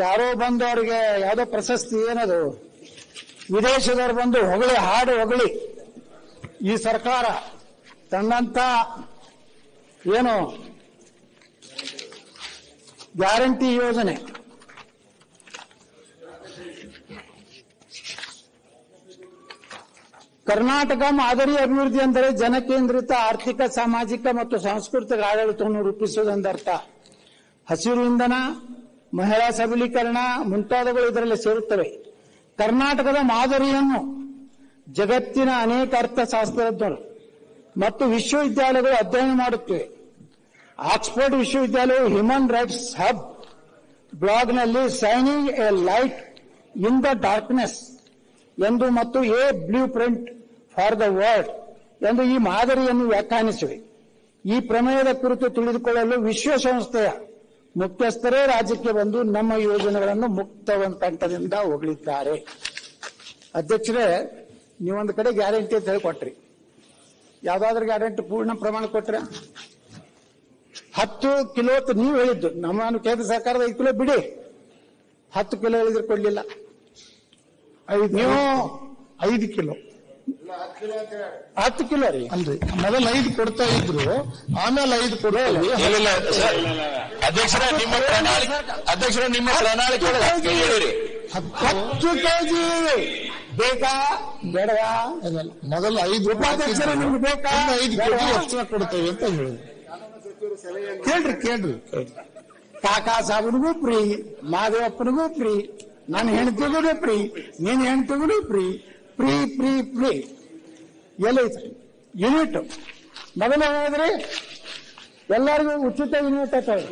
ಯಾರೋ ಬಂದು ಅವರಿಗೆ ಯಾವುದೋ ಪ್ರಶಸ್ತಿ ಏನದು ವಿದೇಶದವರು ಬಂದು ಹೊಗಳಿ ಹಾಡು ಹೊಗಳಿ ಈ ಸರ್ಕಾರ ತನ್ನಂತ ಏನು ಗ್ಯಾರಂಟಿ ಯೋಜನೆ ಕರ್ನಾಟಕ ಮಾದರಿ ಅಭಿವೃದ್ಧಿ ಅಂದರೆ ಜನಕೇಂದ್ರಿತ ಆರ್ಥಿಕ ಸಾಮಾಜಿಕ ಮತ್ತು ಸಾಂಸ್ಕೃತಿಕ ಆಡಳಿತವನ್ನು ರೂಪಿಸುವುದೆಂದರ್ಥ. ಹಸಿರು ಇಂಧನ, ಮಹಿಳಾ ಸಬಲೀಕರಣ ಮುಂತಾದವುಗಳು ಇದರಲ್ಲಿ ಸೇರುತ್ತವೆ. ಕರ್ನಾಟಕದ ಮಾದರಿಯನ್ನು ಜಗತ್ತಿನ ಅನೇಕ ಅರ್ಥಶಾಸ್ತ್ರಜ್ಞರು ಮತ್ತು ವಿಶ್ವವಿದ್ಯಾಲಯಗಳು ಅಧ್ಯಯನ ಮಾಡುತ್ತಿವೆ. ಆಕ್ಸ್ಫರ್ಡ್ ವಿಶ್ವವಿದ್ಯಾಲಯವು ಹ್ಯೂಮನ್ ರೈಟ್ಸ್ ಹಬ್ ಬ್ಲಾಗ್ನಲ್ಲಿ shining a light in the darkness ಎಂದು ಮತ್ತು a blueprint for the world ಎಂದು ಈ ಮಾದರಿಯನ್ನು ವ್ಯಾಖ್ಯಾನಿಸಿವೆ. ಈ ಪ್ರಮೇಯದ ಕುರಿತು ತಿಳಿದುಕೊಳ್ಳಲು ವಿಶ್ವಸಂಸ್ಥೆಯ ಮುಖ್ಯಸ್ಥರೇ ರಾಜ್ಯಕ್ಕೆ ಬಂದು ನಮ್ಮ ಯೋಜನೆಗಳನ್ನು ಮುಕ್ತವಂತಂಟದಿಂದ ಹೊಗಳಿದ್ದಾರೆ. ಅಧ್ಯಕ್ಷರೇ, ನೀವೊಂದು ಕಡೆ ಗ್ಯಾರಂಟಿ ಅಂತ ಹೇಳಿಕೊಟ್ರಿ. ಯಾವ್ದಾದ್ರೂ ಗ್ಯಾರಂಟಿ ಪೂರ್ಣ ಪ್ರಮಾಣ ಕೊಟ್ರೆ 10 ಕಿಲೋ ನೀವು ಹೇಳಿದ್ದು. ನಮ್ಮ ಕೇಂದ್ರ ಸರ್ಕಾರದ 5 ಕಿಲೋ ಬಿಡಿ, 10 ಕಿಲೋ ಹೇಳಿದ್ರೆ ಕೊಡ್ಲಿಲ್ಲ. ನೀವು 5 ಕಿಲೋ 10 ಕಿಲೋ ರೀ ಅಲ್ರಿ, ಮೊದಲು 5 ಕೊಡ್ತಾ ಇದ್ರು, ಆಮೇಲೆ 5 ಕೊಡ್ತೀವಿ. ಅಧ್ಯಕ್ಷರ ನಿಮ್ಮ ಪ್ರಣಾಳಿಕೆ 10 ಕೆಜಿ ಬೇಕಾ ಬೇಡವಾ? ಮೊದಲು 5 ಉಪಾಧ್ಯಕ್ಷರ ನಿಮ್ಗೆ ಬೇಕಾ? 5 ಕೆಜಿ ಎಕ್ಸ್ಟ್ರಾ ಕೊಡ್ತೇವೆ ಅಂತ ಹೇಳಿದ್ರು. ಕೇಳ್ರಿ ಕಾಕಾ ಸಾಬನಿಗೂ ಫ್ರೀ, ಮಾದೇವಪ್ಪನಿಗೂ ಫ್ರೀ, ನನ್ನ ಹೆಣ್ತಿಗೂ ಫ್ರೀ, ನೀನ್ ಹೆಣ್ತಿಗೂ ಫ್ರೀ, ಫ್ರೀ ಫ್ರೀ ಫ್ರೀ. ಎಲ್ಲೈತ್ರಿ ಯೂನಿಟ್? ಮೊದಲು ಹೇಳಿದ್ರಿ ಎಲ್ಲರಿಗೂ ಉಚಿತ ಯೂನಿಟ್ ಆಗ್ತದೆ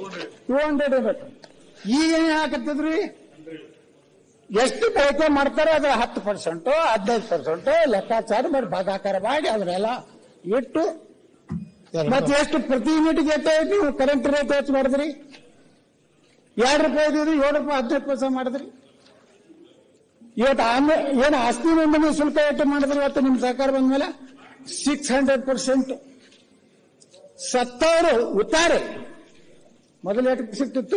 200 ಯೂನಿಟ್. ಈಗ ಏನ್ ಹಾಕತ್ತಿದ್ರಿ? ಎಷ್ಟು ಬಳಕೆ ಮಾಡ್ತಾರೆ ಅದ್ರ 10%, 15% ಲೆಕ್ಕಾಚಾರ ಮಾಡಿ ಭಾಗಾಕಾರ ಮಾಡಿ ಅದನ್ನೆಲ್ಲ ಇಟ್ಟು ಮತ್ತೆ ಎಷ್ಟು ಪ್ರತಿ ಯೂನಿಟ್ಗೆ ನೀವು ಕರೆಂಟ್ ರೇಟ್ ಹೆಚ್ಚು ಮಾಡಿದ್ರಿ? 2 ರೂಪಾಯಿ ಇದ್ದಿದ್ರಿ 7 ರೂಪಾಯಿ 15% ಮಾಡಿದ್ರಿ. ಇವತ್ತು ಆಮೇಲೆ ಏನು ಆಸ್ತಿ ನೋಂದಣಿ ಶುಲ್ಕ ಎಷ್ಟು ಮಾಡಿದ್ರಿ? ಇವತ್ತು ನಿಮ್ ಸರ್ಕಾರ ಬಂದ್ಮೇಲೆ 600%. ಸತ್ತವರು ಉತ್ತಾರೆ ಮೊದಲು ಎಷ್ಟು ಸಿಕ್ತಿತ್ತು?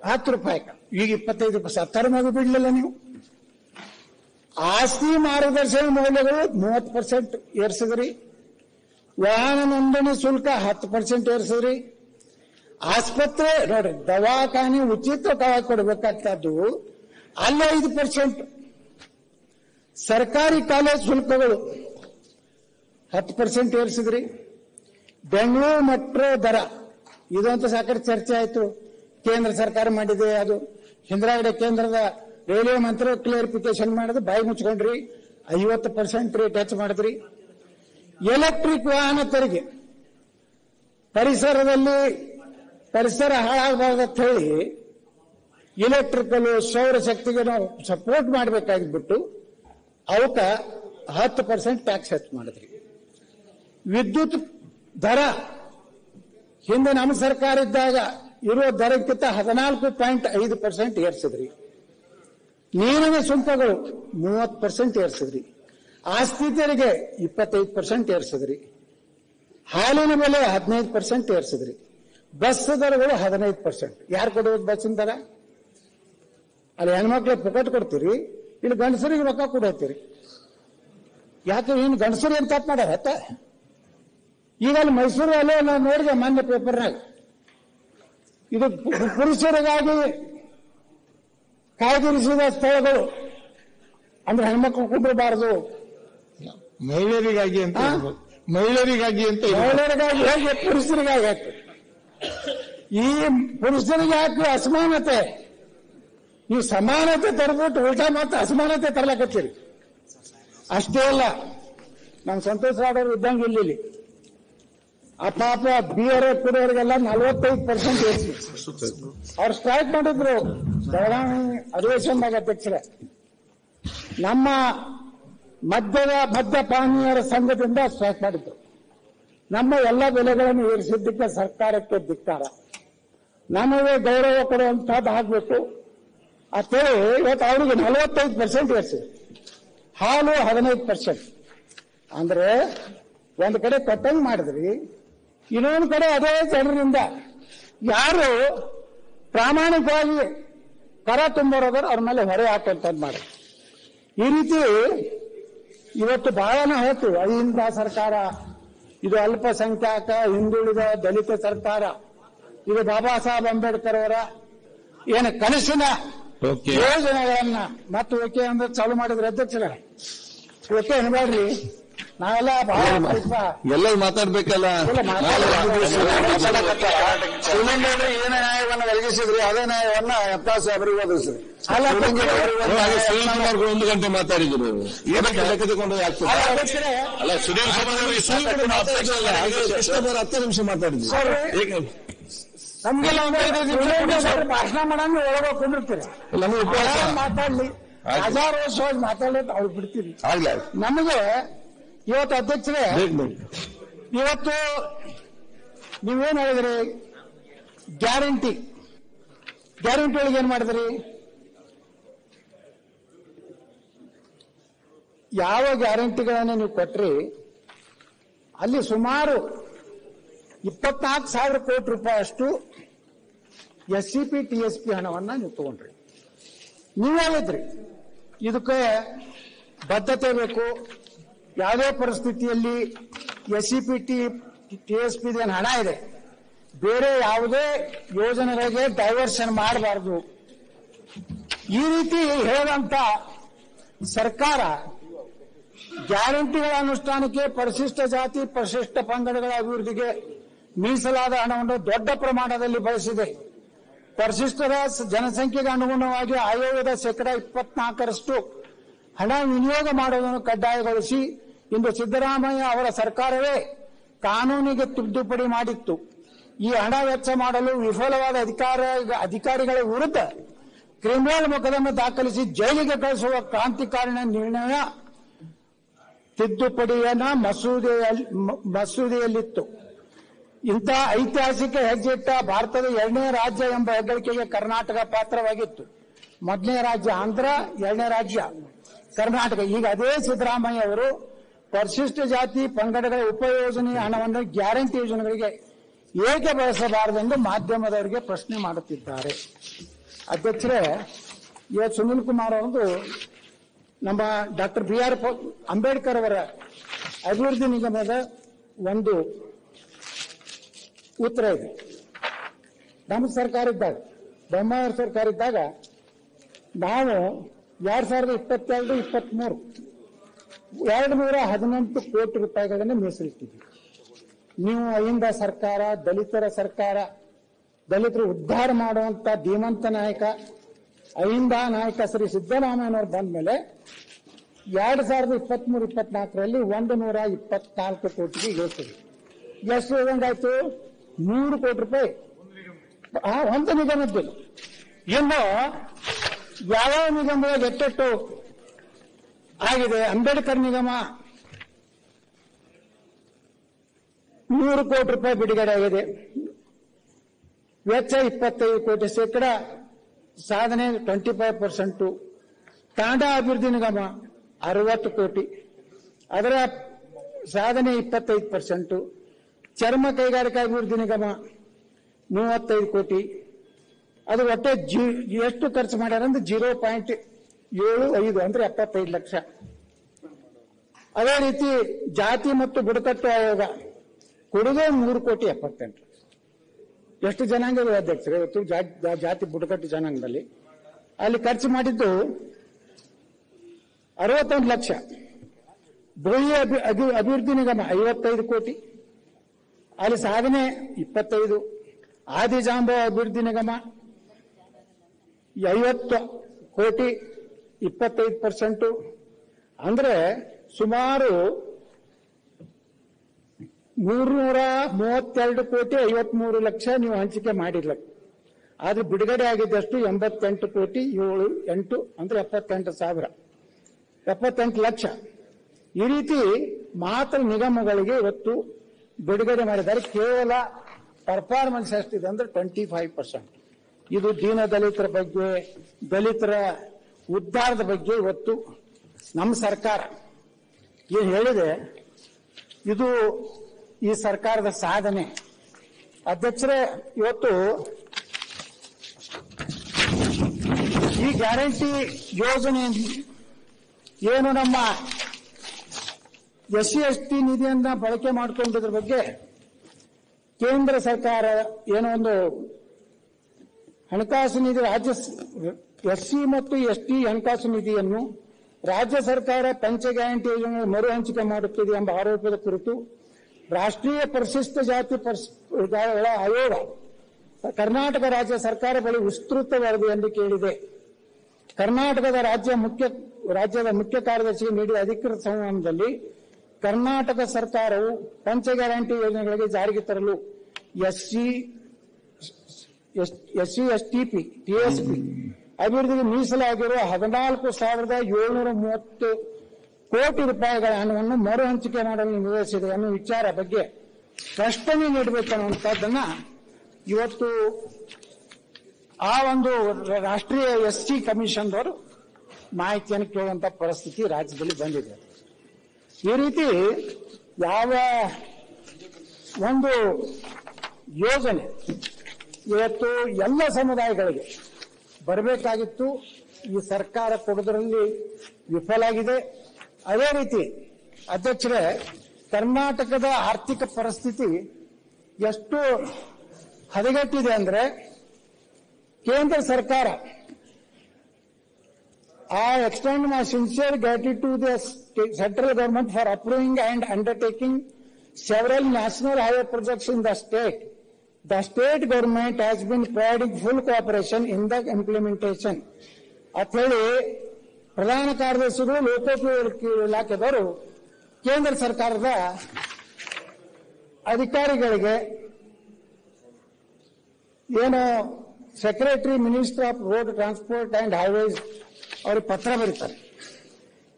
10 ರೂಪಾಯಿ, ಈಗ 25 ರೂಪಾಯಿ. ಸತ್ತರ ಮಗು ಬಿಡ್ಲಿಲ್ಲ ನೀವು. ಆಸ್ತಿ ಮಾರ್ಗದರ್ಶನ ಮೌಲ್ಯಗಳು 30% ಏರ್ಸಿದ್ರಿ. ವಾಹನ ನೋಂದಣಿ ಶುಲ್ಕ 10% ಏರ್ಸಿದ್ರಿ. ಆಸ್ಪತ್ರೆ ನೋಡ್ರಿ, ದವಾಖಾನೆ ಉಚಿತವಾಗಿ ಕೊಡಬೇಕಾಗ್ತದ್ದು ಅಲ್ಲಿ 5%. ಸರ್ಕಾರಿ ಕಾಲೇಜ್ ಶುಲ್ಕಗಳು 10% ಏರಿಸಿದ್ರಿ. ಬೆಂಗಳೂರು ಮೆಟ್ರೋ ದರ ಇದಂತೂ ಸಾಕಷ್ಟು ಚರ್ಚೆ ಆಯ್ತು. ಕೇಂದ್ರ ಸರ್ಕಾರ ಮಾಡಿದೆ, ಅದು ಹಿಂದ್ರಾಗಡೆ ಕೇಂದ್ರದ ರೈಲ್ವೆ ಮಂತ್ರಿ ಕ್ಲಿಯರಿಫಿಕೇಶನ್ ಮಾಡಿದ್ರೆ ಬಾಯಿ ಮುಚ್ಕೊಂಡ್ರಿ. 50% ರೇಟ್ ಹೆಚ್ಚು ಮಾಡಿದ್ರಿ. ಎಲೆಕ್ಟ್ರಿಕ್ ವಾಹನ ತೆರಿಗೆ, ಪರಿಸರ ಹಾಳಾಗಬಾರ್ದಂತ ಹೇಳಿ ಇಲೆಕ್ಟ್ರಿಕಲ್ ಸೌರಶಕ್ತಿಗೆ ನಾವು ಸಪೋರ್ಟ್ ಮಾಡಬೇಕಾಗಿಬಿಟ್ಟು ಅವಕ್ಕ 10% ಟ್ಯಾಕ್ಸ್ ಹೆಚ್ಚು ಮಾಡಿದ್ರಿ. ವಿದ್ಯುತ್ ದರ ಹಿಂದೆ ನಮ್ಮ ಸರ್ಕಾರ ಇದ್ದಾಗ ಇರುವ ದರಕ್ಕಿಂತ 14.5% ಏರಿಸಿದ್ರಿ. ನೀರಿನ ಸುಂಕಗಳು 30% ಏರಿಸಿದ್ರಿ. ಆಸ್ತಿ ತೆರಿಗೆ 25% ಏರಿಸಿದ್ರಿ. ಹಾಲಿನ ಬೆಲೆ 15% ಏರಿಸಿದ್ರಿ. ಬಸ್ ದರಗಳು 15%. ಯಾರು ಕೊಡೋದು ಬಸ್ಸಿನ ದರ? ಅಲ್ಲಿ ಹೆಣ್ಮಕ್ಳಿಗೆ ಪುಕಟ್ ಕೊಡ್ತೀರಿ, ಇಲ್ಲಿ ಗಂಡಸರಿಗೆ ರೊಕ್ಕ ಕೊಡತ್ತೀರಿ. ಯಾಕೆ ಇನ್ನು ಗಂಡಸರು ಏನ್ ತಪ್ಪು ಮಾಡ್ಯಾರ? ಈಗ ಅಲ್ಲಿ ಮೈಸೂರು ಅಲ್ಲೇ ನಾನು ನೋಡಿದೆ ಮಾನ್ಯ ಪೇಪರ್ನಾಗ, ಇದು ಪುರುಷರಿಗಾಗಿ ಕಾಯ್ದಿರಿಸಿದ ಸ್ಥಳಗಳು ಅಂದ್ರೆ ಹೆಣ್ಮಕ್ಳು ಕುಂದಿರಬಾರದು, ಮಹಿಳೆಯರಿಗಾಗಿ ಅಂತ ಮಹಿಳೆಯರಿಗಾಗಿ ಹೇಗೆ ಪುರುಷರಿಗಾಗಿ ಹಾಕಿ ಈ ಪುರುಷರಿಗೆ ಹಾಕಿ ಅಸಮಾನತೆ, ನೀವು ಸಮಾನತೆ ತರಬಿಟ್ಟು ಉಲ್ಟಾ ಮಾತ್ರ ಅಸಮಾನತೆ ತರ್ಲಾಕತ್ತೀರಿ. ಅಷ್ಟೇ ಅಲ್ಲ, ನಮ್ಮ ಸಂತೋಷ್ ರಾಡೋರು ಇದ್ದಂಗೆ ಇಲ್ಲಿ ಆ ಪಾಪ ಬಿಯರ್ ಕುಡಿಯೋರಿಗೆಲ್ಲ 45% ಏರಿಸಿ ಅವ್ರು ಸ್ಟ್ರೈಕ್ ಮಾಡಿದ್ರು ಬೆಳಗಾವಿ ಅಧಿವೇಶನದಾಗ. ಅಧ್ಯಕ್ಷರೇ, ನಮ್ಮ ಮದ್ಯಪಾನೀಯರ ಸಂಘದಿಂದ ಸ್ಟ್ರೈಕ್ ಮಾಡಿದ್ರು. ನಮ್ಮ ಎಲ್ಲ ಬೆಲೆಗಳನ್ನು ಏರಿಸಿದ್ದಕ್ಕೆ ಸರ್ಕಾರಕ್ಕೆ ಧಿಕ್ಕಾರ. ನಮಗೆ ಗೌರವ ಕೊಡುವಂತಹದ್ದು ಆಗ್ಬೇಕು ಅಂತೇಳಿ ಇವತ್ತು ಅವರಿಗೆ 45% ಏರಿಸಿದ್ರು. ಹಾಲು 15%. ಅಂದ್ರೆ ಒಂದು ಕಡೆ ಕಟ್ಟಂಗ್ ಮಾಡಿದ್ರಿ, ಇನ್ನೊಂದು ಕಡೆ ಅದೇ ಜನರಿಂದ ಯಾರು ಪ್ರಾಮಾಣಿಕವಾಗಿ ಕರ ತುಂಬೋರೋದ್ರ ಅವ್ರ ಮೇಲೆ ಹೊರೆ ಹಾಕುವಂಥದ್ದು ಮಾಡಿ. ಈ ರೀತಿ ಇವತ್ತು ಬಹಳನೇ ಹೇಳ್ತೀವಿ, ಅಹಿಂದ ಸರ್ಕಾರ, ಇದು ಅಲ್ಪಸಂಖ್ಯಾತ ಹಿಂದುಳಿದ ದಲಿತ ಸರ್ಕಾರ, ಇದು ಬಾಬಾ ಸಾಹೇಬ್ ಅಂಬೇಡ್ಕರ್ ಅವರ ಏನು ಕನಸಿನ ಯೋಜನೆಗಳನ್ನ ಮತ್ತು ಓಕೆ ಅಂದ್ರೆ ಚಾಲು ಮಾಡಿದ್ರೆ ಅಧ್ಯಕ್ಷರ ಓಕೆ ಅನ್ಬೇಡ್ರಿ, ನಾವೆಲ್ಲ ಬಹಳ ಎಲ್ಲ ಮಾತಾಡ್ಬೇಕಲ್ಲ. ಸುಮಂಗೇಶ್ವರ ಏನೇ ನ್ಯಾಯವನ್ನು ಒದಗಿಸಿದ್ರಿ ಅದೇ ನ್ಯಾಯವನ್ನ ಎತ್ತಾಸ್ ಅವರಿಗೆ ಒದಗಿಸಿದ್ರಿ. ಶ್ರೀರಾಮ್ 1 ಗಂಟೆ ಮಾತಾಡಿದ್ರು, ಏನಕ್ಕೆ ಲೆಕ್ಕ ತಗೊಂಡು ಆಗ್ತದೆ ಅಲ್ಲ. ಸುನೀಲ್ ಕುಮಾರ್ 10 ನಿಮಿಷ ಮಾತಾಡಿದ್ರು. ನಮ್ಗೆಲ್ಲ ಭಾಷಣ ಮಾಡಂಗ ಒಳಗೆ ಕುಂದಿರ್ತೀರಿ, ಮಾತಾಡ್ಲಿ ರಾಜಾರೋಷವಾಗಿ ಮಾತಾಡ್ಲಿ ಅವ್ರು ಬಿಡ್ತೀರಿ. ನಮಗೆ ಇವತ್ತು ಅಧ್ಯಕ್ಷರೇ, ಇವತ್ತು ನೀವೇನ್ ಹೇಳಿದ್ರಿ, ಗ್ಯಾರಂಟಿ ಒಳಗೆ ಏನ್ ಮಾಡಿದ್ರಿ? ಯಾವ ಗ್ಯಾರಂಟಿಗಳನ್ನ ನೀವು ಕೊಟ್ರಿ ಅಲ್ಲಿ ಸುಮಾರು 24,000 ಕೋಟಿ ರೂಪಾಯಿ ಅಷ್ಟು SCP TSP ಹಣವನ್ನ ನೀವು ತಗೊಂಡ್ರಿ. ನೀವು ಹೇಳಿದ್ರಿ ಇದಕ್ಕೆ ಬದ್ಧತೆ ಬೇಕು, ಯಾವುದೇ ಪರಿಸ್ಥಿತಿಯಲ್ಲಿ SCP TSP ಏನು ಹಣ ಇದೆ ಬೇರೆ ಯಾವುದೇ ಯೋಜನೆಗಳಿಗೆ ಡೈವರ್ಷನ್ ಮಾಡಬಾರದು. ಈ ರೀತಿ ಹೇಳುವಂತ ಸರ್ಕಾರ ಗ್ಯಾರಂಟಿಗಳ ಅನುಷ್ಠಾನಕ್ಕೆ, ಪರಿಶಿಷ್ಟ ಜಾತಿ ಪರಿಶಿಷ್ಟ ಪಂಗಡಗಳ ಅಭಿವೃದ್ಧಿಗೆ ಮೀಸಲಾದ ಹಣವನ್ನು ದೊಡ್ಡ ಪ್ರಮಾಣದಲ್ಲಿ ಬಳಸಿದೆ. ಪರಿಶಿಷ್ಟರ ಜನಸಂಖ್ಯೆಗೆ ಅನುಗುಣವಾಗಿ ಆಯೋಗದ 24% ಹಣ ವಿನಿಯೋಗ ಮಾಡುವುದನ್ನು ಕಡ್ಡಾಯಗೊಳಿಸಿ ಇಂದು ಸಿದ್ದರಾಮಯ್ಯ ಅವರ ಸರ್ಕಾರವೇ ಕಾನೂನಿಗೆ ತಿದ್ದುಪಡಿ ಮಾಡಿತ್ತು. ಈ ಹಣ ವೆಚ್ಚ ಮಾಡಲು ವಿಫಲವಾದ ಅಧಿಕಾರಿಗಳ ವಿರುದ್ಧ ಕ್ರಿಮಿನಲ್ ಮೊಕದ್ದಮೆ ದಾಖಲಿಸಿ ಜೈಲಿಗೆ ಕಳಿಸುವ ಕ್ರಾಂತಿಕಾರಿ ನಿರ್ಣಯ ತಿದ್ದುಪಡಿಯನ್ನ ಮಸೂದೆಯಲ್ಲಿತ್ತು. ಇಂಥ ಐತಿಹಾಸಿಕ ಹೆಜ್ಜೆಯಿಟ್ಟ ಭಾರತದ 2ನೇ ರಾಜ್ಯ ಎಂಬ ಹೆಗ್ಗಳಿಕೆಗೆ ಕರ್ನಾಟಕ ಪಾತ್ರವಾಗಿತ್ತು. 1ನೇ ರಾಜ್ಯ ಆಂಧ್ರ, 2ನೇ ರಾಜ್ಯ ಕರ್ನಾಟಕ. ಈಗ ಅದೇ ಸಿದ್ದರಾಮಯ್ಯ ಅವರು ಪರಿಶಿಷ್ಟ ಜಾತಿ ಪಂಗಡಗಳ ಉಪಯೋಜನೆಯ ಹಣವನ್ನು ಗ್ಯಾರಂಟಿ ಯೋಜನೆಗಳಿಗೆ ಏಕೆ ಬಳಸಬಾರದೆಂದು ಮಾಧ್ಯಮದವರಿಗೆ ಪ್ರಶ್ನೆ ಮಾಡುತ್ತಿದ್ದಾರೆ. ಅಧ್ಯಕ್ಷರೇ, ಇವತ್ತು ಸುನೀಲ್ ಕುಮಾರ್ ಅವರದು ನಮ್ಮ ಡಾಕ್ಟರ್ BR ಅಂಬೇಡ್ಕರ್ ಅವರ ಅಭಿವೃದ್ಧಿ ನಿಗಮದ ಒಂದು ಉತ್ತರ ಇದೆ. ನಮ್ಮ ಸರ್ಕಾರ ಇದ್ದಾಗ, ಬೊಮ್ಮಾಯಿ ಸರ್ಕಾರ ಇದ್ದಾಗ ನಾವು 2022-23 218 ಕೋಟಿ ರೂಪಾಯಿಗಳನ್ನು ಮೀಸಲಿಟ್ಟಿದ್ವಿ. ನೀವು ಅಹಿಂದ ಸರ್ಕಾರ, ದಲಿತರ ಸರ್ಕಾರ, ದಲಿತರು ಉದ್ಧಾರ ಮಾಡುವಂತ ಧೀಮಂತ ನಾಯಕ ಅಹಿಂದ ನಾಯಕ ಶ್ರೀ ಸಿದ್ದರಾಮಯ್ಯನವರು ಬಂದ ಮೇಲೆ 2023-24ರಲ್ಲಿ 124 ಕೋಟಿಗೆ ಇಳಿಸಿದ್ವಿ. ಎಷ್ಟು ಇದಂಗಾಯ್ತು? 100 ಕೋಟಿ ರೂಪಾಯಿ ಒಂದು ನಿಗಮದ್ದು. ಇನ್ನು ಯಾವ ನಿಗಮದ ಎಟ್ಟೆಟ್ಟು ಆಗಿದೆ? ಅಂಬೇಡ್ಕರ್ ನಿಗಮ 100 ಕೋಟಿ ರೂಪಾಯಿ ಬಿಡುಗಡೆ ಆಗಿದೆ. ವೆಚ್ಚ 25 ಕೋಟಿ, ಶೇಕಡ ಸಾಧನೆ 25%. ತಾಂಡಾ ಅಭಿವೃದ್ಧಿ ನಿಗಮ 60 ಕೋಟಿ, ಅದರ ಸಾಧನೆ 25%. ಚರ್ಮ ಕೈಗಾರಿಕಾ ಅಭಿವೃದ್ಧಿ ನಿಗಮ 35 ಕೋಟಿ, ಅದು ಒಟ್ಟೆ ಎಷ್ಟು ಖರ್ಚು ಮಾಡ್ಯಾರ ಅಂದ್ರೆ 0.75 ಅಂದ್ರೆ 75 ಲಕ್ಷ. ಅದೇ ರೀತಿ ಜಾತಿ ಮತ್ತು ಬುಡಕಟ್ಟು ಆಯೋಗ ಕೊಡುಗೆ 3,78,00,000. ಎಷ್ಟು ಜನಾಂಗ ಇದೆ ಅಧ್ಯಕ್ಷರೇ ಇವತ್ತು? ಜಾತಿ ಬುಡಕಟ್ಟು ಜನಾಂಗದಲ್ಲಿ ಅಲ್ಲಿ ಖರ್ಚು ಮಾಡಿದ್ದು 61 ಲಕ್ಷ. ಬೋಯಿ ಅಭಿವೃದ್ಧಿ ನಿಗಮ 55 ಕೋಟಿ, ಅಲ್ಲಿ ಸಾಧನೆ 25. ಆದಿಜಾಂಬ ಅಭಿವೃದ್ಧಿ ನಿಗಮ 50 ಕೋಟಿ, 25%. ಅಂದ್ರೆ ಸುಮಾರು 332 ಕೋಟಿ 53 ಲಕ್ಷ ನೀವು ಹಂಚಿಕೆ ಮಾಡಿರ್ಲ. ಆದ್ರೆ ಬಿಡುಗಡೆ ಆಗಿದ್ದಷ್ಟು 88 ಕೋಟಿ 78 ಅಂದ್ರೆ 78 ಲಕ್ಷ. ಈ ರೀತಿ ಮಾತ್ರ ನಿಗಮಗಳಿಗೆ ಇವತ್ತು ಬಿಡುಗಡೆ ಮಾಡಿದ್ದಾರೆ. ಕೇವಲ ಪರ್ಫಾರ್ಮೆನ್ಸ್ ಎಷ್ಟಿದೆ ಅಂದ್ರೆ 25%. ಇದು ದೀನ ದಲಿತರ ಬಗ್ಗೆ, ದಲಿತರ ಉದ್ಧಾರದ ಬಗ್ಗೆ ಇವತ್ತು ನಮ್ಮ ಸರ್ಕಾರ ಏನು ಹೇಳಿದೆ, ಇದು ಈ ಸರ್ಕಾರದ ಸಾಧನೆ. ಅಧ್ಯಕ್ಷರೇ, ಇವತ್ತು ಈ ಗ್ಯಾರಂಟಿ ಯೋಜನೆ ಏನು ನಮ್ಮ SC/ST ನಿಧಿಯನ್ನ ಬಳಕೆ ಮಾಡಿಕೊಂಡಿದ್ರ ಬಗ್ಗೆ ಕೇಂದ್ರ ಸರ್ಕಾರ ಏನೋ ಒಂದು ಹಣಕಾಸು ನಿಧಿ SC ಮತ್ತು ST ಹಣಕಾಸು ನಿಧಿಯನ್ನು ರಾಜ್ಯ ಸರ್ಕಾರ ಪಂಚ ಗ್ಯಾರಂಟಿ ಯೋಜನೆ ಮರು ಹಂಚಿಕೆ ಮಾಡುತ್ತಿದೆ ಎಂಬ ಆರೋಪದ ಕುರಿತು ರಾಷ್ಟ್ರೀಯ ಪರಿಶಿಷ್ಟ ಜಾತಿ ಆಯೋಗ ಕರ್ನಾಟಕ ರಾಜ್ಯ ಸರ್ಕಾರ ಬಳಿ ವಿಸ್ತೃತ ವರದಿಯನ್ನು ಕೇಳಿದೆ. ಕರ್ನಾಟಕದ ರಾಜ್ಯದ ಮುಖ್ಯ ಕಾರ್ಯದರ್ಶಿಗೆ ನೀಡಿದ ಅಧಿಕೃತ ಸಂವಾದದಲ್ಲಿ ಕರ್ನಾಟಕ ಸರ್ಕಾರವು ಪಂಚ ಗ್ಯಾರಂಟಿ ಯೋಜನೆಗಳಿಗೆ ಜಾರಿಗೆ ತರಲು SC/ST TSP ಅಭಿವೃದ್ಧಿಗೆ ಮೀಸಲಾಗಿರುವ 14,730 ಕೋಟಿ ರೂಪಾಯಿಗಳ ಹಣವನ್ನು ಮರು ಹಂಚಿಕೆ ಮಾಡಲು ನಿರ್ಧರಿಸಿದೆ ಅನ್ನೋ ವಿಚಾರ ಬಗ್ಗೆ ಸ್ಪಷ್ಟನೆ ನೀಡಬೇಕನ್ನುವಂಥದ್ದನ್ನ ಇವತ್ತು ಆ ಒಂದು ರಾಷ್ಟ್ರೀಯ SC ಕಮಿಷನ್ದವರು ಮಾಹಿತಿಯನ್ನು ಕೇಳುವಂತ ಪರಿಸ್ಥಿತಿ ರಾಜ್ಯದಲ್ಲಿ ಬಂದಿದೆ. ಈ ರೀತಿ ಯಾವ ಒಂದು ಯೋಜನೆ ಇವತ್ತು ಎಲ್ಲ ಸಮುದಾಯಗಳಿಗೆ ಬರಬೇಕಾಗಿತ್ತು, ಈ ಸರ್ಕಾರ ಕೊಡೋದ್ರಲ್ಲಿ ವಿಫಲಾಗಿದೆ. ಅದೇ ರೀತಿ ಅಧ್ಯಕ್ಷರೇ, ಕರ್ನಾಟಕದ ಆರ್ಥಿಕ ಪರಿಸ್ಥಿತಿ ಎಷ್ಟು ಹದಗೆಟ್ಟಿದೆ ಅಂದ್ರೆ ಕೇಂದ್ರ ಸರ್ಕಾರ I extend my sincere gratitude to the central government for approving and undertaking several national highway projects in the state. The state government has been providing full cooperation in the implementation. ಅಂತ ಹೇಳಿ ಪ್ರಧಾನ ಕಾರ್ಯದರ್ಶಿಗಳು ಲೋಕೋಪಯೋಗಿ ಇಲಾಖೆದವರು ಕೇಂದ್ರ ಸರ್ಕಾರದ ಅಧಿಕಾರಿಗಳಿಗೆ ಏನು secretary minister of road transport and highways ಅವ್ರಿಗೆ ಪತ್ರ ಬರೀತಾರೆ.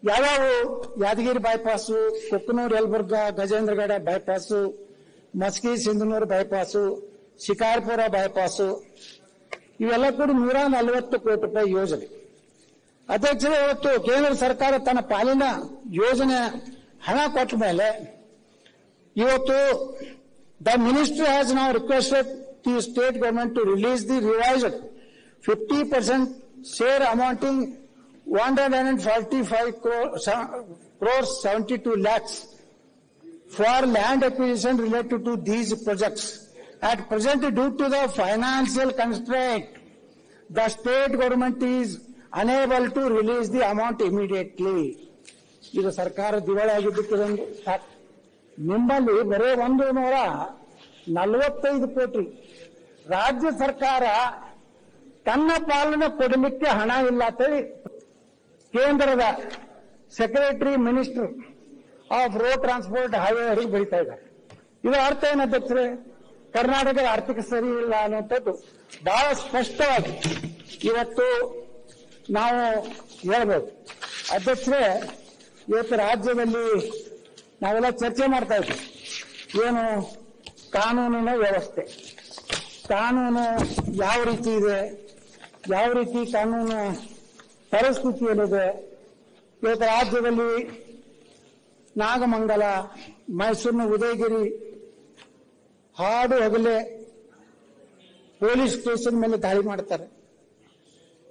ಯಾವ್ಯಾವ Yadgiri bypass, Kokkanur Yelburga Gajendragad bypass, Maski Sindhanur bypass, Shikarpur bypass, ಇವೆಲ್ಲ ಕೂಡ 140 ಕೋಟಿ ರೂಪಾಯಿ ಯೋಜನೆ. ಅಧ್ಯಕ್ಷರೇ, ಇವತ್ತು ಕೇಂದ್ರ ಸರ್ಕಾರ ತನ್ನ ಪಾಲಿನ ಯೋಜನೆ ಹಣ ಕೊಟ್ಟ ಮೇಲೆ ಇವತ್ತು the ministry has now requested the state government to release the revised 50% share amounting 145 crores 72 lakhs for land acquisition related to these projects. At present, due to the financial constraint, the state government is unable to release the amount immediately. ಇದು ಸರ್ಕಾರ ದಿವಾಳಿ ಆಗಿದ್ದಕ್ಕಿದೊಂದು ನಿಮ್ಮಲ್ಲಿ ಬರೀ 145 ಕೋಟಿ ರಾಜ್ಯ ಸರ್ಕಾರ ತನ್ನ ಪಾಲನೆ ಕೊಡಲಿಕ್ಕೆ ಹಣ ಇಲ್ಲ ಅಂತೇಳಿ ಕೇಂದ್ರದ secretary minister of road transport highway ಅವರಿಗೆ ಬರೀತಾ ಇದ್ದಾರೆ. ಇದು ಅರ್ಥ ಏನು ಅಧ್ಯಕ್ಷರೇ? ಕರ್ನಾಟಕದ ಆರ್ಥಿಕ ಸರಿ ಇಲ್ಲ ಅನ್ನುವಂಥದ್ದು ಬಹಳ ಸ್ಪಷ್ಟವಾಗಿ ಇವತ್ತು ನಾವು ಹೇಳ್ಬೋದು. ಅಧ್ಯಕ್ಷರೇ, ಇವತ್ತು ರಾಜ್ಯದಲ್ಲಿ ನಾವೆಲ್ಲ ಚರ್ಚೆ ಮಾಡ್ತಾ ಇದ್ವಿ, ಏನು ಕಾನೂನಿನ ವ್ಯವಸ್ಥೆ, ಕಾನೂನು ಯಾವ ರೀತಿ ಇದೆ, ಯಾವ ರೀತಿ ಕಾನೂನು ಪರಿಸ್ಥಿತಿಯಲ್ಲಿದೆ. ಇವತ್ತು ರಾಜ್ಯದಲ್ಲಿ ನಾಗಮಂಗಲ, ಮೈಸೂರಿನ ಉದಯಗಿರಿ ಹಾಡು ಹಗಲೇ ಪೊಲೀಸ್ ಸ್ಟೇಷನ್ ಮೇಲೆ ದಾಳಿ ಮಾಡ್ತಾರೆ.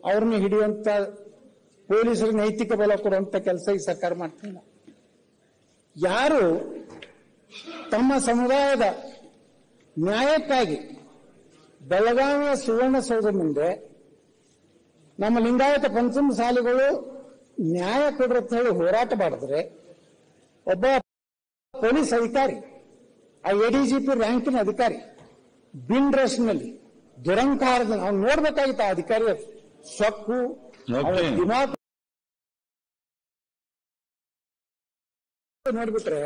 ಅವ್ರನ್ನ ಹಿಡಿಯುವಂತ ಪೊಲೀಸರಿಗೆ ನೈತಿಕ ಬಲ ಕೊಡುವಂತ ಕೆಲಸ ಈ ಸರ್ಕಾರ ಮಾಡ್ತಿಲ್ಲ. ಯಾರು ತಮ್ಮ ಸಮುದಾಯದ ನ್ಯಾಯಕ್ಕಾಗಿ ಬೆಳಗಾವಿಯ ಸುವರ್ಣಸೌಧ ಮುಂದೆ ನಮ್ಮ ಲಿಂಗಾಯತ ಪಂಚಮಸಾಲಿಗಳು ನ್ಯಾಯ ಕೊಡ್ರಂತ ಹೇಳಿ ಹೋರಾಟ ಮಾಡಿದ್ರೆ, ಒಬ್ಬ ಪೊಲೀಸ್ ಅಧಿಕಾರಿ, ಆ ADGP ರ್ಯಾಂಕಿನ ಅಧಿಕಾರಿ, ಬಿನ್ ರೇಸ್ನಲ್ಲಿ ದುರಂಕಾರದ ಅವ್ನು ನೋಡ್ಬೇಕಾಗಿತ್ತು. ಆ ಅಧಿಕಾರಿ ಸೊಕ್ಕು ದಿಮಾಕ್ ನೋಡ್ಬಿಟ್ರೆ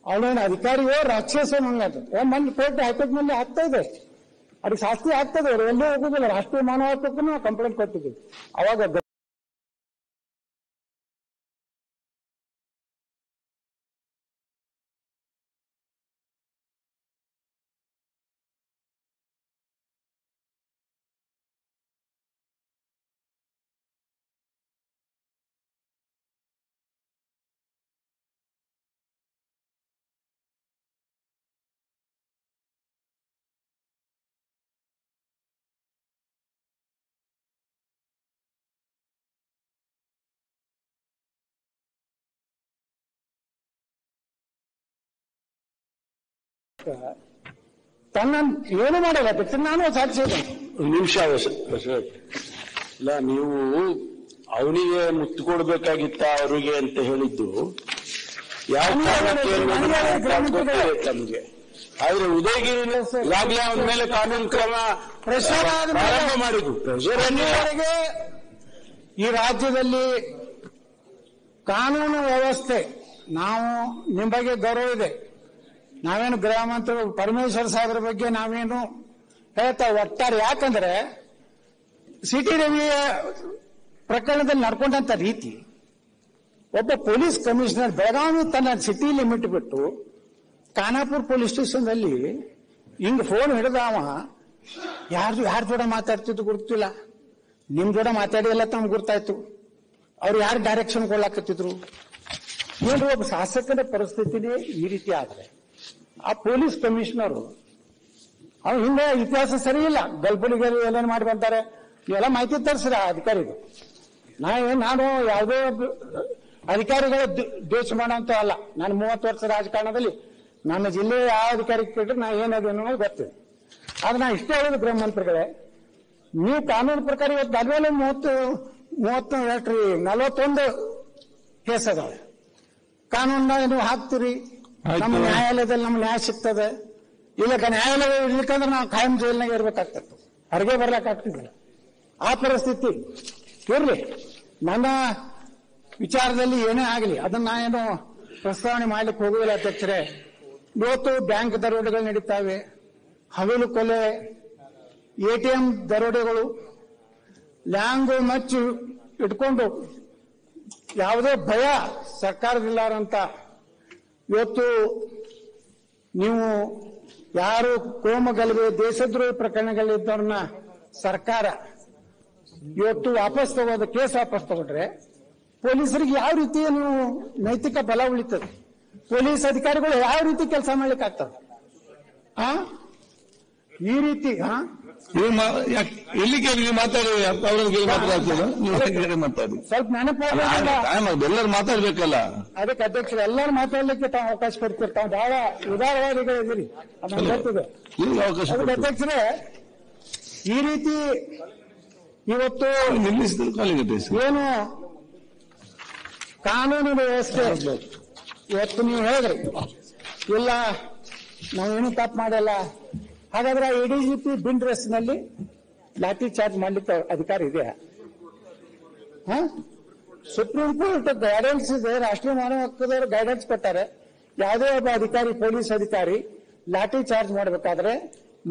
ಅವನೇನು ಅಧಿಕಾರಿಯೋ ರಾಕ್ಷಸ ಮಂಗಾಟ. ಮೊನ್ನೆ ಕೋರ್ಟ್ ಹೈಕೋರ್ಟ್ ನಲ್ಲಿ ಆಗ್ತಾ ಇದೆ, ಅದಕ್ಕೆ ಶಾಸ್ತಿ ಆಗ್ತದೆ. ಅವ್ರು ಎಲ್ಲೂ ಹೋಗುದಿಲ್ಲ, ರಾಷ್ಟ್ರೀಯ ಮಾನವ ಹಕ್ಕನ್ನು ಕಂಪ್ಲೇಂಟ್ ಕೊಟ್ಟಿದ್ದೀವಿ. ಅವಾಗ ತನ್ನ ಏನು ಮಾಡಲ್ಲ ಅಧ್ಯಕ್ಷ, ನಾನು ಸಾಕ್ಷಿ ಇದ್ದೇನೆ. ನಿಮಿಷ ಇಲ್ಲ, ನೀವು ಅವನಿಗೆ ಮುತ್ತು ಕೊಡ್ಬೇಕಾಗಿತ್ತ ಅವರಿಗೆ ಅಂತ ಹೇಳಿದ್ದು ಯಾವ ನಮಗೆ. ಆದ್ರೆ ಉದಯಗಿರಿ ಈಗಾಗಲೇ ಅವನ ಮೇಲೆ ಕಾನೂನು ಕ್ರಮ ಪ್ರಾರಂಭ ಮಾಡಿದ್ರು. ಎಲ್ಲಿವರೆಗೆ ಈ ರಾಜ್ಯದಲ್ಲಿ ಕಾನೂನು ವ್ಯವಸ್ಥೆ, ನಾವು ನಿಮ್ಮ ಬಗ್ಗೆ ಗೌರವ ಇದೆ, ನಾವೇನು ಗೃಹ ಮಂತ್ರಿ ಪರಮೇಶ್ವರ್ ಸಾಹೇಬ್ರ ಬಗ್ಗೆ ನಾವೇನು ಹೇಳ್ತಾ ಒಟ್ಟಾರೆ. ಯಾಕಂದ್ರೆ ಸಿಟಿ ರವಿಯ ಪ್ರಕರಣದಲ್ಲಿ ನಡ್ಕೊಂಡಂತ ರೀತಿ, ಒಬ್ಬ ಪೊಲೀಸ್ ಕಮಿಷನರ್ ಬೆಳಗಾವಿ ತನ್ನ ಸಿಟಿ ಲಿಮಿಟ್ ಬಿಟ್ಟು ಖಾನಾಪುರ ಪೊಲೀಸ್ ಸ್ಟೇಷನ್ದಲ್ಲಿ ಹಿಂಗ್ ಫೋನ್ ಹಿಡಿದವ ಯಾರ ಜೋಡ ಮಾತಾಡ್ತಿದ್ದು ಗೊತ್ತಿಲ್ಲ, ನಿಮ್ ಜೋಡ ಮಾತಾಡಿಲ್ಲ ತಮ್ಗೆ ಗೊತ್ತಾಯ್ತು. ಅವ್ರು ಯಾರು ಡೈರೆಕ್ಷನ್ ಕೊಡ್ಲಾಕತ್ತಿದ್ರು ಏನ್ರಿ? ಒಬ್ಬ ಶಾಸಕರ ಪರಿಸ್ಥಿತಿನೇ ಈ ರೀತಿ ಆದ್ರೆ ಆ ಪೊಲೀಸ್ ಕಮಿಷನರು ಅವ್ರು ಹಿಂದೆ ಇತಿಹಾಸ ಸರಿ ಇಲ್ಲ, ಗಲ್ಪುಲಿಗರು ಏನೇನು ಮಾಡಿ ಬಂತಾರೆ, ಇವೆಲ್ಲ ಮಾಹಿತಿ ತರಿಸ್ರಿ ಆ ಅಧಿಕಾರಿಗಳು. ನಾನು ಯಾವುದೇ ಅಧಿಕಾರಿಗಳ ದ್ವೇಷ ಮಾಡೋಂತ ಅಲ್ಲ. ನಾನು 30 ವರ್ಷ ರಾಜಕಾರಣದಲ್ಲಿ ನನ್ನ ಜಿಲ್ಲೆಯ ಯಾವ ಅಧಿಕಾರಿ ಕೇಳಿದ್ರೆ ನಾ ಏನದು ಅನ್ನೋದು ಗೊತ್ತಿದೆ. ಆದ್ರೆ ನಾ ಇಷ್ಟೇ ಹೇಳಿದ ಗೃಹ ಮಂತ್ರಿಗಳೇ, ನೀವು ಕಾನೂನು ಪ್ರಕಾರ ಇವತ್ತು ಅದ್ಮೇಲೆ 41 ಕೇಸ್ ಅದಾವೆ. ಕಾನೂನಾಗ ನೀವು ಹಾಕ್ತೀರಿ, ನಮ್ಮ ನ್ಯಾಯಾಲಯದಲ್ಲಿ ನಮ್ಗೆ ನ್ಯಾಯ ಸಿಗ್ತದೆ. ಇಲ್ಲ ನ್ಯಾಯಾಲಯ ಇರ್ಲಿಕ್ಕಂದ್ರೆ ನಾವು ಕಾಯಂ ಜೈಲ್ನಾಗ ಇರ್ಬೇಕಾಗ್ತದೆ, ಹೊರಗೆ ಬರ್ಲಿಕ್ಕಾಗ್ತಿದ್ದಿಲ್ಲ. ಆ ಪರಿಸ್ಥಿತಿ ಇರ್ಲಿ. ನನ್ನ ವಿಚಾರದಲ್ಲಿ ಏನೇ ಆಗಲಿ ಅದನ್ನ ಏನು ಪ್ರಸ್ತಾವನೆ ಮಾಡ್ಲಿಕ್ಕೆ ಹೋಗುವುದಿಲ್ಲ ಅಧ್ಯಕ್ಷರೇ. ಇವತ್ತು ಬ್ಯಾಂಕ್ ದರೋಡೆಗಳು ನಡೀತಾವೆ, ಹಗಲು ಕೊಲೆ, ATM ದರೋಡೆಗಳು, ಲ್ಯಾಂಗು ಮಚ್ಚು ಇಟ್ಕೊಂಡು ಯಾವುದೇ ಭಯ ಸರ್ಕಾರದಿಲ್ಲಾರಂತ ಇವತ್ತು ನೀವು ಯಾರು ಕೋಮಗಲಭೆ ದೇಶದ್ರೋಹಿ ಪ್ರಕರಣಗಳಿದ್ದವ್ರನ್ನ ಸರ್ಕಾರ ಇವತ್ತು ವಾಪಸ್ ತಗೋದು, ಕೇಸ್ ವಾಪಸ್ ತಗೊಂಡ್ರೆ ಪೊಲೀಸರಿಗೆ ಯಾವ ರೀತಿ ನೀವು ನೈತಿಕ ಬಲ ಉಳಿತದೆ? ಪೊಲೀಸ್ ಅಧಿಕಾರಿಗಳು ಯಾವ ರೀತಿ ಕೆಲಸ ಮಾಡ್ಲಿಕ್ಕೆ ಆಗ್ತದೆ? ಈ ರೀತಿ ಎಲ್ಲಿಗೆ ನೀವು ಮಾತಾಡಿ ಮಾತಾಡಿ ಸ್ವಲ್ಪ ನೆನಪು ಎಲ್ಲರೂ ಮಾತಾಡ್ಬೇಕಲ್ಲ. ಅದಕ್ಕೆ ಅಧ್ಯಕ್ಷರು ಎಲ್ಲರೂ ಮಾತಾಡ್ಲಿಕ್ಕೆ ತಾವು ಅವಕಾಶ ಕೊಡ್ತಿರ್ತಾವೆ. ಬಹಳ ಉದಾರವಾದಿಗಳಿದ್ದೀರಿ, ಅದನ್ನು ಗೊತ್ತಿದೆ. ಅದಕ್ಕೆ ಅಧ್ಯಕ್ಷರೇ ಈ ರೀತಿ ಇವತ್ತು ಏನು ಕಾನೂನು ವ್ಯವಸ್ಥೆ ಇವತ್ತು ನೀವು ಹೇಳಿದ್ರಿ, ಇಲ್ಲ ನಾವೇನು ತಪ್ಪು ಮಾಡಲ್ಲ, ಹಾಗಾದ್ರೆ ADGP ಬಿನ್ ಡ್ರೆಸ್ನಲ್ಲಿ ಲಾಠಿ ಚಾರ್ಜ್ ಮಾಡ್ಲಿಕ್ಕೆ ಅಧಿಕಾರ ಇದೆಯಾ? ಸುಪ್ರೀಂ ಕೋರ್ಟ್ ಗೈಡೆನ್ಸ್ ಇದೆ, ರಾಷ್ಟ್ರೀಯ ಮಾನವ ಹಕ್ಕದವರು ಗೈಡೆನ್ಸ್ ಕೊಟ್ಟಾರೆ. ಯಾವುದೇ ಒಬ್ಬ ಅಧಿಕಾರಿ, ಪೊಲೀಸ್ ಅಧಿಕಾರಿ ಲಾಠಿ ಚಾರ್ಜ್ ಮಾಡಬೇಕಾದ್ರೆ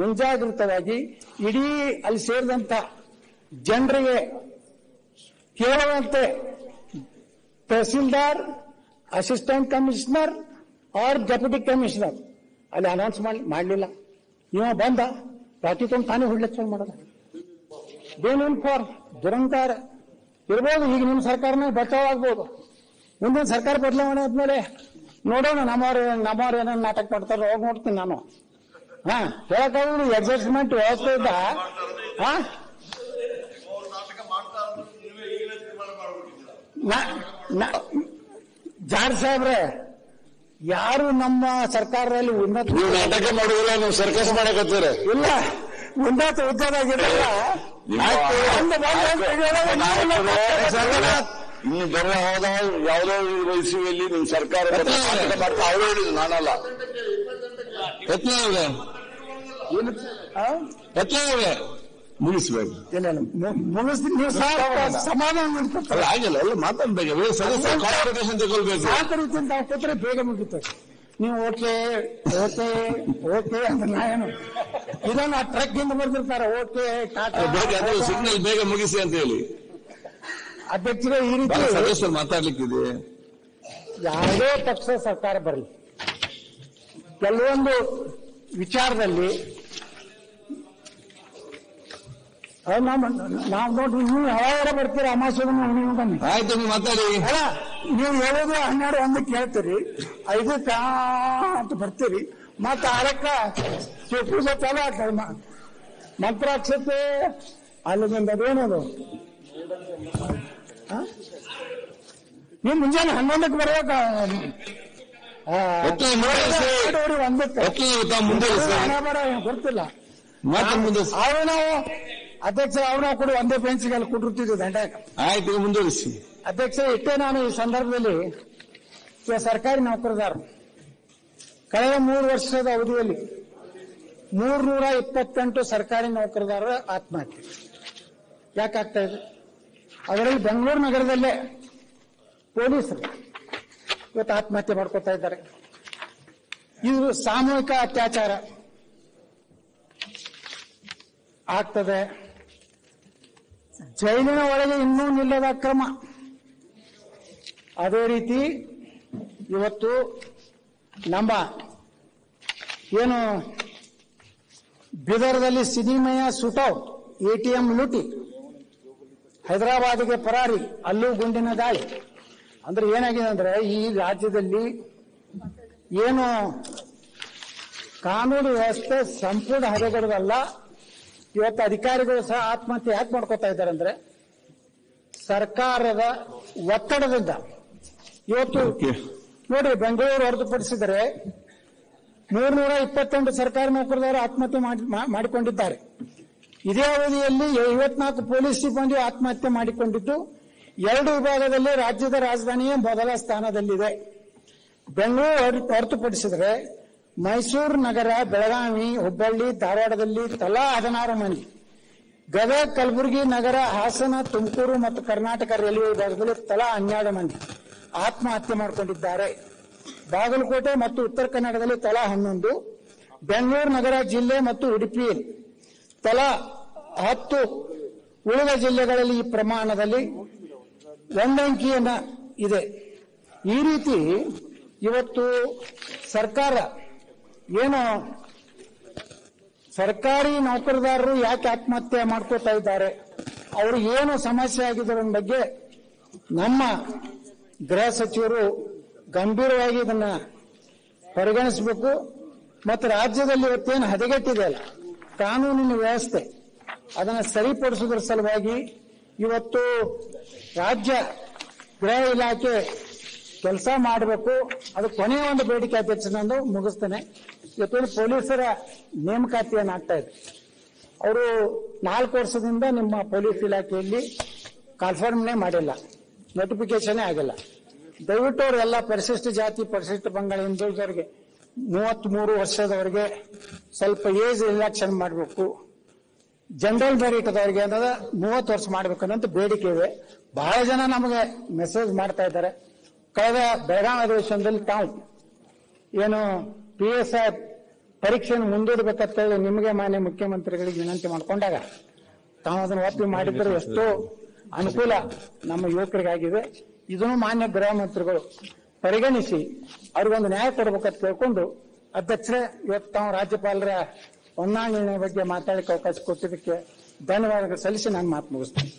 ಮುಂಜಾಗ್ರತವಾಗಿ ಇಡೀ ಅಲ್ಲಿ ಸೇರಿದಂತ ಜನರಿಗೆ ಕೇಳುವಂತೆ tehsildar, assistant commissioner or deputy commissioner ಅಲ್ಲಿ ಅನೌನ್ಸ್ ಮಾಡಲಿಲ್ಲ. ಇವ ಬಂದ ಲಾಠಿ ತಗೊಂಡು ತಾನೇ ಹೊಡ್ಲಿಕ್ಕೆ ಮಾಡೋದ. ಬೇನೇನ್ ಫಾರ್ ದುರಂಕಾರ ಇರ್ಬೋದು. ಈಗ ನಿಮ್ಮ ಸರ್ಕಾರನೇ ಬಚಾವ್ ಆಗ್ಬೋದು. ಮುಂದಿನ ಸರ್ಕಾರ ಬದಲಾವಣೆ ಆದ್ಮೇಲೆ ನೋಡೋಣ ನಮ್ಮವ್ರು ಏನೇನು ನಾಟಕ ಮಾಡ್ತಾರೋ ಹೋಗಿ ನೋಡ್ತೀನಿ ನಾನು. ಹೇಳಕ್ಕಾಗೋದು ಅಡ್ಜಸ್ಟ್ಮೆಂಟ್ ವ್ಯವಸ್ಥೆ ಇದ್ದ ಜಾಡ್ ಸಾಹೇಬ್ರೆ, ಯಾರು ನಮ್ಮ ಸರ್ಕಾರದಲ್ಲಿ ಉನ್ನತ ನಾಟಕ ಮಾಡುವುದಿಲ್ಲ, ನೀವು ಸರ್ಕಸ್ ಮಾಡಕತ್ತೀರ. ಇಲ್ಲ, ಉನ್ನತ ಹುದ್ದೆದಾಗಿರಲ್ಲ. ಇನ್ನು ಬರ ಹೋದ ಯಾವುದೋ ವಯಸ್ಸಿನಲ್ಲಿ ನಿಮ್ ಸರ್ಕಾರ ಮಾಡ್ತಾ ಅವರು ಹೇಳಿದ್ರು, ನಾನಲ್ಲ. ಮುಗಿಸ್ಬೇಕು, ನೀವು ಸಮಾಧಾನ ಮಾಡ್ಕೊತಾರೆ. ಆಗಿಲ್ಲ, ಎಲ್ಲ ಮಾತಾಡ್ಬೇಕು, ಸದಸ್ಯ ಕಾನ್ಫಿಡೇಷನ್ ತಗೊಳ್ಬೇಕು. ಆ ರೀತಿಯಿಂದ ಕೊಟ್ಟರೆ ಬೇಗ ಮುಗಿತಾರೆ. ನೀವು ಓಕೆ ಓಕೆ ಓಕೆ ಅಂತ ನಾಯೇನು ಇದನ್ನ ಟ್ರಕ್ ಇಂದ ಬರ್ದಿರ್ತಾರೆ. ಓಕೆ ಸಿಗ್ನಲ್ ಬೇಗ ಮುಗಿಸಿ ಅಂತ ಹೇಳಿ ಅಧ್ಯಕ್ಷರೇ. ಈ ರೀತಿ ಸದಸ್ಯರು ಮಾತಾಡ್ಲಿಕ್ಕಿದೆ. ಯಾವುದೇ ಪಕ್ಷ ಸರ್ಕಾರ ಬರಲಿ, ಕೆಲವೊಂದು ವಿಚಾರದಲ್ಲಿ ನಾವು ನೋಡ್ರಿ, ನೀವು ಯಾವಾಗ ಬರ್ತೀರಿ ಅಮಾಸೆ ನೀವು ಬನ್ನಿ. ಆಯ್ತು, ನೀವು ಮಾತಾಡಿ. ಅಲ್ಲ, ನೀವು ಹೇಳೋದು 12 1 ಕೇಳ್ತೀರಿ, 5 ಅಂತ ಬರ್ತೀರಿ, ಮತ್ತೆ 6 ಪೂಜೆ ಚಾಲು ಆಗ್ತದೆ. ಮಂತ್ರಾಕ್ಷತೆ ಅಲ್ಲಿಂದ ಅದೇನದು, ನೀವು ಮುಂಜಾನೆ 11ಕ್ಕೆ ಬರ್ಬೇಕ. ಒಕ್ಕಲಿಗ ಮುಂದುವರಿಸಿ. ಒಕ್ಕಲಿಗ ತಾವು ಮುಂದುವರಿಸಿ. ಗೊತ್ತಿಲ್ಲ ಮತ್ತೆ ಮುಂದೆ ಅವ್ರು ನಾವು ಅಧ್ಯಕ್ಷ ಅವ್ರು ಕೂಡ ಒಂದೇ ಬೆಂಚ್ಗೆ ಅಲ್ಲಿ ಕುಡಿರ್ತಿದ್ವಿ ದಂಡಾಕ. ಆಯ್ತು, ಈಗ ಮುಂದುವರಿಸಿ. ಅಧ್ಯಕ್ಷ ಇಷ್ಟೇ ನಾನು ಈ ಸಂದರ್ಭದಲ್ಲಿ ಸರ್ಕಾರಿ ನೌಕರದಾರರು ಕಳೆದ 3 ವರ್ಷದ ಅವಧಿಯಲ್ಲಿ 328 ಸರ್ಕಾರಿ ನೌಕರದಾರರ ಆತ್ಮಹತ್ಯೆ ಯಾಕಾಗ್ತಾ ಇದೆ? ಅದರಲ್ಲಿ ಬೆಂಗಳೂರು ನಗರದಲ್ಲೇ ಪೊಲೀಸರು ಇವತ್ತು ಆತ್ಮಹತ್ಯೆ ಮಾಡ್ಕೊತಾ ಇದ್ದಾರೆ. ಇದು ಸಾಮೂಹಿಕ ಅತ್ಯಾಚಾರ ಆಗ್ತದೆ. ಜೈಲಿನ ಒಳಗೆ ಇನ್ನೂ ನಿಲ್ಲದ ಅಕ್ರಮ. ಅದೇ ರೀತಿ ಇವತ್ತು ನಮ್ಮ ಏನು ಬೀದರ್ದಲ್ಲಿ ಸಿನಿಮಯ ಸುಟೌಟ್, ATM ಲೂಟಿ, ಹೈದರಾಬಾದ್ಗೆ ಪರಾರಿ, ಅಲ್ಲೂ ಗುಂಡಿನ ದಾಳಿ. ಅಂದ್ರೆ ಏನಾಗಿದೆ ಅಂದ್ರೆ ಈ ರಾಜ್ಯದಲ್ಲಿ ಏನು ಕಾನೂನು ವ್ಯವಸ್ಥೆ ಸಂಪೂರ್ಣ ಹದಗೆಡದಲ್ಲ. ಇವತ್ತು ಅಧಿಕಾರಿಗಳು ಸಹ ಆತ್ಮಹತ್ಯೆ ಯಾಕೆ ಮಾಡ್ಕೋತಾ ಇದ್ದಾರೆ ಅಂದ್ರೆ ಸರ್ಕಾರದ ಒತ್ತಡದಿಂದ. ಇವತ್ತು ನೋಡಿ, ಬೆಂಗಳೂರು ಹೊರತುಪಡಿಸಿದರೆ 328 ಸರ್ಕಾರಿ ನೌಕರರು ಆತ್ಮಹತ್ಯೆ ಮಾಡಿಕೊಂಡಿದ್ದಾರೆ. ಇದೇ ಅವಧಿಯಲ್ಲಿ 54 ಪೊಲೀಸ್ ಸಿಬ್ಬಂದಿ ಆತ್ಮಹತ್ಯೆ ಮಾಡಿಕೊಂಡಿದ್ದು 2 ವಿಭಾಗದಲ್ಲಿ ರಾಜ್ಯದ ರಾಜಧಾನಿಯೇ ಮೊದಲ ಸ್ಥಾನದಲ್ಲಿದೆ. ಬೆಂಗಳೂರು ಹೊರತುಪಡಿಸಿದರೆ ಮೈಸೂರು ನಗರ, ಬೆಳಗಾವಿ, ಹುಬ್ಬಳ್ಳಿ, ಧಾರವಾಡದಲ್ಲಿ ತಲಾ 16 ಮಂದಿ, ಗದಗ, ಕಲಬುರಗಿ ನಗರ, ಹಾಸನ, ತುಮಕೂರು ಮತ್ತು ಕರ್ನಾಟಕ ರೈಲ್ವೆ ವಿಭಾಗದಲ್ಲಿ ತಲಾ 12 ಮಂದಿ ಆತ್ಮಹತ್ಯೆ ಮಾಡಿಕೊಂಡಿದ್ದಾರೆ. ಬಾಗಲಕೋಟೆ ಮತ್ತು ಉತ್ತರ ಕನ್ನಡದಲ್ಲಿ ತಲಾ 11, ಬೆಂಗಳೂರು ನಗರ ಜಿಲ್ಲೆ ಮತ್ತು ಉಡುಪಿಯಲ್ಲಿ ತಲಾ 10, ಉಳಿದ ಜಿಲ್ಲೆಗಳಲ್ಲಿ ಈ ಪ್ರಮಾಣದಲ್ಲಿ ಒಂದಂಕಿಯನ್ನ ಇದೆ. ಈ ರೀತಿ ಇವತ್ತು ಸರ್ಕಾರ ಏನು ಸರ್ಕಾರಿ ನೌಕರದಾರರು ಯಾಕೆ ಆತ್ಮಹತ್ಯೆ ಮಾಡ್ಕೋತಾ ಇದ್ದಾರೆ, ಅವರು ಏನು ಸಮಸ್ಯೆ ಆಗಿದ್ದರ ಬಗ್ಗೆ ನಮ್ಮ ಗೃಹ ಸಚಿವರು ಗಂಭೀರವಾಗಿ ಇದನ್ನ ಪರಿಗಣಿಸಬೇಕು. ಮತ್ತು ರಾಜ್ಯದಲ್ಲಿ ಇವತ್ತೇನು ಹದಗೆಟ್ಟಿದೆ ಅಲ್ಲ ಕಾನೂನಿನ ವ್ಯವಸ್ಥೆ, ಅದನ್ನು ಸರಿಪಡಿಸುವುದರ ಸಲುವಾಗಿ ಇವತ್ತು ರಾಜ್ಯ ಗೃಹ ಇಲಾಖೆ ಕೆಲಸ ಮಾಡಬೇಕು. ಅದು ಕೊನೆಯ ಒಂದು ಬೇಡಿಕೆ ಅಧ್ಯಕ್ಷನಂದು ಮುಗಿಸ್ತೇನೆ. ಇವತ್ತು ಪೊಲೀಸರ ನೇಮಕಾತಿಯನ್ನು ಆಗ್ತಾ ಇದೆ. ಅವರು 4 ವರ್ಷದಿಂದ ನಿಮ್ಮ ಪೊಲೀಸ್ ಇಲಾಖೆಯಲ್ಲಿ ಕಾನ್ಫರ್ಮ್ನೇ ಮಾಡಿಲ್ಲ, ನೋಟಿಫಿಕೇಶನ್ ಆಗಿಲ್ಲ. ದಯವಿಟ್ಟು ಅವರೆಲ್ಲ ಪರಿಶಿಷ್ಟ ಜಾತಿ, ಪರಿಶಿಷ್ಟ ಪಂಗಡ, ಹಿಂದುಳಿದವರಿಗೆ 33 ವರ್ಷದವರೆಗೆ ಸ್ವಲ್ಪ ಏಜ್ ರಿಲ್ಯಾಕ್ಸನ್ ಮಾಡಬೇಕು. ಜನರಲ್ ಮೆರಿಟ್ ಅದವರಿಗೆ ಅನ್ನೋದು 30 ವರ್ಷ ಮಾಡಬೇಕನ್ನೋಂಥ ಬೇಡಿಕೆ ಇದೆ. ಬಹಳ ಜನ ನಮಗೆ ಮೆಸೇಜ್ ಮಾಡ್ತಾ ಇದ್ದಾರೆ. ಕಳೆದ ಬೆಳಗಾವಿ ಅಧಿವೇಶನದಲ್ಲಿ ತಾವು ಏನು PSI ಪರೀಕ್ಷೆಯನ್ನು ಮುಂದೂಡಬೇಕಂತ ಹೇಳಿ ನಿಮಗೆ ಮಾನ್ಯ ಮುಖ್ಯಮಂತ್ರಿಗಳಿಗೆ ವಿನಂತಿ ಮಾಡಿಕೊಂಡಾಗ ತಾವು ಅದನ್ನು ಒಪ್ಪಿ ಮಾಡಿದ್ರೆ ಎಷ್ಟೋ ಅನುಕೂಲ ನಮ್ಮ ಯುವಕರಿಗಾಗಿದೆ. ಇದನ್ನು ಮಾನ್ಯ ಗೃಹ ಮಂತ್ರಿಗಳು ಪರಿಗಣಿಸಿ ಅವ್ರಿಗೊಂದು ನ್ಯಾಯ ಕೊಡಬೇಕಂತ ಕೇಳ್ಕೊಂಡು ಅಧ್ಯಕ್ಷರೇ, ಇವತ್ತು ತಾವು ರಾಜ್ಯಪಾಲರ ಹೊಂದಾಣಿಕೆ ಬಗ್ಗೆ ಮಾತಾಡಲಿಕ್ಕೆ ಅವಕಾಶ ಕೊಟ್ಟಿದ್ದಕ್ಕೆ ಧನ್ಯವಾದಗಳು ಸಲ್ಲಿಸಿ ನಾನು ಮಾತು ಮುಗಿಸ್ತೇನೆ.